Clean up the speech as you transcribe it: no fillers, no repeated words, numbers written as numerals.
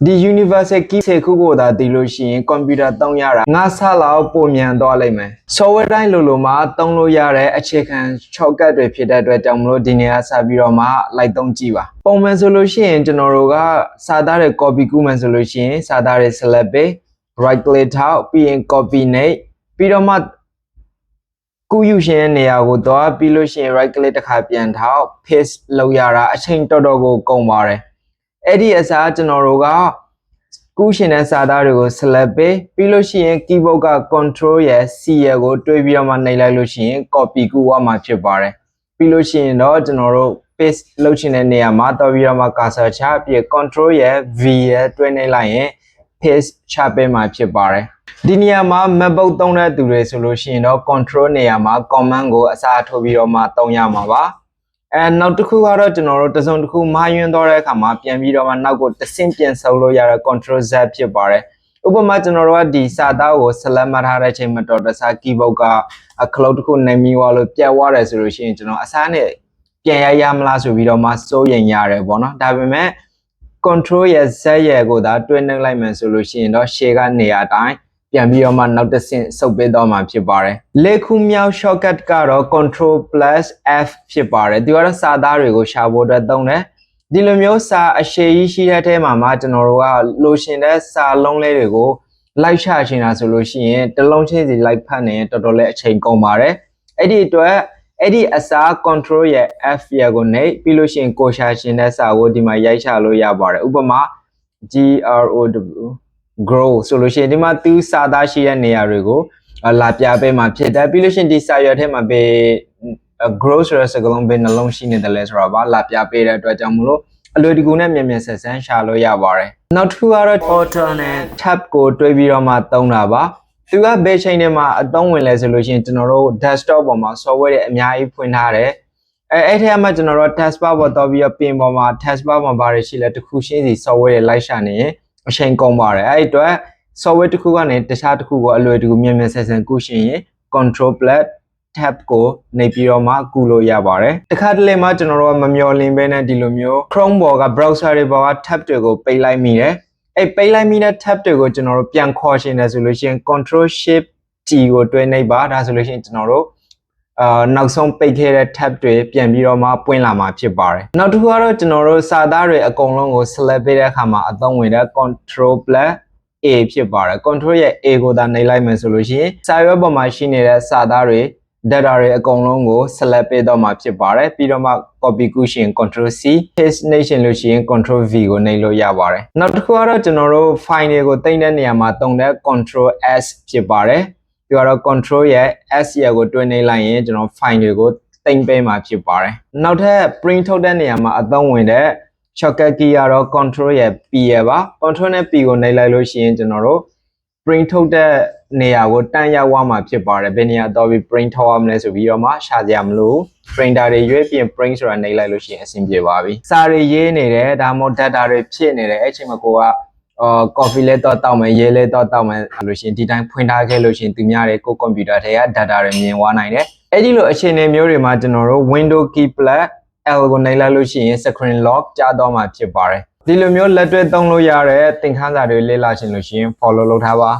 ဒီ universal key စေခုကိုသာတည်လို့ရှိရင် computer သုံးရတာငါးဆလောက်ပုံမြန်သွားလိမ့်မယ် software တိုင်းလိုမှသုံးလို့ရတဲ့အခြေခံ shortcut တွေဖြစ်တဲ့အတွက်ကြောင့်မလို့ဒီနေရာစပြီးတော့မှလိုက်သုံးကြည့်ပါပုံမှန်ဆိုလို့ရှိရင်ကျွန်တော်တို့ကစာသားတွေ copy ကူးမှန်ဆိုလို့ရှိရင်စာသားတွေ select ပေး right click ထောက်ပြီးရင် copy နဲ့ပြီးတော့မှကူးယူရှင်ရဲ့နေရာကိုတော့ပြီးလို့ရှိရင် right click တစ်ခါပြန်ထောက် paste လုပ်ရတာအချိန်တော်တော်ကိုကုန်ပါတယ်အဲ့ဒီအစားကျွန်တော်တို့ကကူးရှင်တဲ့စာသားတွေကို select ပေးပြီးလို့ရှိရင် keyboard က control ရဲ့ C ရဲ့ကိုတွေးပြီးတော့မှနှိပ်လိုက်လို့ရှိရင် copy ကူးသွားမှာဖြစ်ပါတယ်ပြီးလို့ရှိရင်တော့ကျွန်တော်တို့ paste လုပ်ချင်တဲ့နေရာမှာတော့ပြီးတော့မှ cursor ချပြီး control ရဲ့ V ရဲ့တွဲနှိပ်လိုက်ရင် paste ချပေးမှာဖြစ်ပါတယ်ဒီနေရာမှာ MacBook သုံးတဲ့သူတွေဆိုလို့ရှိရင်တော့ control နေရာမှာ command ကိုအစားထိုးပြီးတော့မှသုံးရမှာပါနောက်တစ်ခုကတော့ကျွန်တော်တို့တစုံတစ်ခုမှားယွင်းသွားတဲ့အခါမှာပြန်ပြီးတော့မှနောက်ကိုတဆင့်ပြန်ဆုပ်လို့ရတဲ့ control Z ဖြစ်ပါတယ်ဥပမာကျွန်တော်တို့ကဒီစာသားကို select မှတ်ထားတဲ့အချိန်မှာတော့တခြား keyboard က cloud တစ်ခုနှိပ်မိသွားလို့ပြတ်သွားတယ်ဆိုလို့ရှိရင်ကျွန်တော်အစားနဲ့ပြန်ရမလားဆိုပြီးတော့မှစိုးရိမ်ရတယ်ပေါ့နော်ဒါပေမဲ့ control ရဲ့ Z ရဲ့ကိုသာတွဲနှိပ်လိုက်မယ်ဆိုလို့ရှိရင်တော့ share ကနေရာတိုင်းပြန်ပြီးတော့မှနောက်တစ်ဆင့်ဆုပ်ပေးတော့မှာဖြစ်ပါတယ်လက်ခုမြောက် shortcut ကတော့ control plus F ဖြစ်ပါတယ်ဒီကတော့စာသားတွေကိုရှာဖို့အတွက်သုံးတယ်ဒီလိုမျိုးစာအရှိကြီးရှိတဲ့အထဲမှာကျွန်တော်တို့ကလိုချင်တဲ့စာလုံးလေးတွေကိုလိုက်ရှာချင်တာဆိုလို့ရှိရင်တစ်လုံးချင်းစီလိုက်ဖတ်နေရင်တော်တော်လေးအချိန်ကုန်ပါတယ်အဲ့ဒီအတွက်အဲ့ဒီအစား control ရဲ့ F ရဲ့ကိုနှိပ်ပြီးလို့ရှိရင်ကိုရှာချင်တဲ့စာကိုဒီမှာရိုက်ချလို့ရပါတယ်ဥပမာ GROW grow ဆိုလို့ရှိရင်ဒီမှာသူစာသားရှိတဲ့နေရာတွေကိုလာပြပေးမှာဖြစ်တယ်ပြီးလို့ရှိရင်ဒီစာရွက်ထဲမှာပဲ grow ဆိုတဲ့စကားလုံးပဲနှလုံးရှိနေတယ်လဲဆိုတော့လာပြပေးတဲ့အတွက်ကြောင့်မလို့အလွယ်တကူနဲ့မြန်မြန်ဆက်ဆန်းရှာလို့ရပါတယ်နောက်တစ်ခုကတော့ auto နဲ့ tab ကိုတွဲပြီးတော့မှသုံးတာပါသူကဘယ်ချိန်ထဲမှာအသုံးဝင်လဲဆိုလို့ရှိရင်ကျွန်တော်တို့ desktop ပေါ်မှာ software တွေအများကြီးဖွင့်ထားတယ်အဲ့ထဲမှာကျွန်တော်တို့ taskbar ပေါ်တော့ပြီးတော့ပင်ပေါ်မှာ taskbar မှာဘာတွေရှိလဲတစ်ခုချင်းစီ software တွေလိုက်ရှာနေရင်အချိန်ကုန်ပါတယ်အဲ့အတွက် software တစ်ခုကနေတခြားတစ်ခုကိုအလွယ်တကူမြန်မြန်ဆန်ဆန်ကူးရှင်ရင် control plus tab ကိုနှိပ်ပြီးတော့မှကူးလို့ရပါတယ်တခါတလေမှကျွန်တော်တို့ကမမျော်လင့်ပဲနဲ့ဒီလိုမျိုး Chrome ပေါ်က browser တွေပေါ်က tab တွေကိုပိတ်လိုက်မိတယ်အဲ့ပိတ်လိုက်မိတဲ့ tab တွေကိုကျွန်တော်တို့ပြန်ခေါ်ရှင်တယ်ဆိုလို့ရှိရင် control shift T ကိုတွဲနှိပ်ပါဒါဆိုလို့ရှိရင်ကျွန်တော်တို့နောက်ဆုံးပိတ်ခဲ့တဲ့ tab တွေပြန်ပြီးတော့မှပွင့်လာမှာဖြစ်ပါတယ်နောက်တစ်ခုကတော့ကျွန်တော်တို့စာသားတွေအကုန်လုံးကို select ပေးတဲ့အခါမှာအသုံးဝင်တဲ့ control plus A ဖြစ်ပါတယ် control ရဲ့ A ကိုသာနှိပ်လိုက်မယ်ဆိုလို့ရှိရင်စာရွက်ပေါ်မှာရှိနေတဲ့စာသားတွေ data တွေအကုန်လုံးကို select ပေးတော့မှာဖြစ်ပါတယ်ပြီးတော့မှ copy ကူးရှင် control C paste နှိပ်ရှင်လို့ရှိရင် control V ကိုနှိပ်လို့ရပါတယ်နောက်တစ်ခုကတော့ကျွန်တော်တို့ file တွေကိုတင်တဲ့နေရာမှာသုံးတဲ့ control S ဖြစ်ပါတယ်ဒီကတော့ control ရဲ့ S ရဲ့ကိုတွဲနှိပ်လိုက်ရင်ကျွန်တော် file တွေကိုတင်ပေးမှာဖြစ်ပါတယ်နောက်ထပ် print ထုတ်တဲ့နေရာမှာအသုံးဝင်တဲ့ shortcut key ကတော့ control ရဲ့ P ရဲ့ပါ control နဲ့ P ကိုနှိပ်လိုက်လို့ရှိရင်ကျွန်တော်တို့ print ထုတ်တဲ့နေရာကိုတန်းရောက်သွားမှာဖြစ်ပါတယ်ဘယ်နေရာတော့ပြီး print ထုတ်ရမလဲဆိုပြီးတော့မှရှာကြရမလို့ printer တွေရွေးပြီး print ဆိုတာနှိပ်လိုက်လို့ရှိရင်အဆင်ပြေပါပြီစာတွေရေးနေတယ်ဒါမှမဟုတ် data တွေဖြည့်နေတယ်အဲ့ချိန်မှာကိုကcoffee လဲတော့တောက်မယ်ရေးလဲတော့တောက်မယ်လို့ရှိရင်ဒီတိုင်းဖွင့်ထားခဲ့လို့ရှိရင်သူများတွေကို computer ထဲက data တွေမြင်သွားနိုင်တယ်အဲ့ဒီလိုအခြေအနေမျိုးတွေမှာကျွန်တော်တို့ window key plus L ကိုနှိပ်လိုက်လို့ရှိရင် screen lock ကျတော့မှာဖြစ်ပါတယ်ဒီလိုမျိုးလက်တွဲသုံးလို့ရတဲ့သင်ခန်းစာတွေလေ့လာခြင်းလို့ရှိရင် follow လုပ်ထားပါ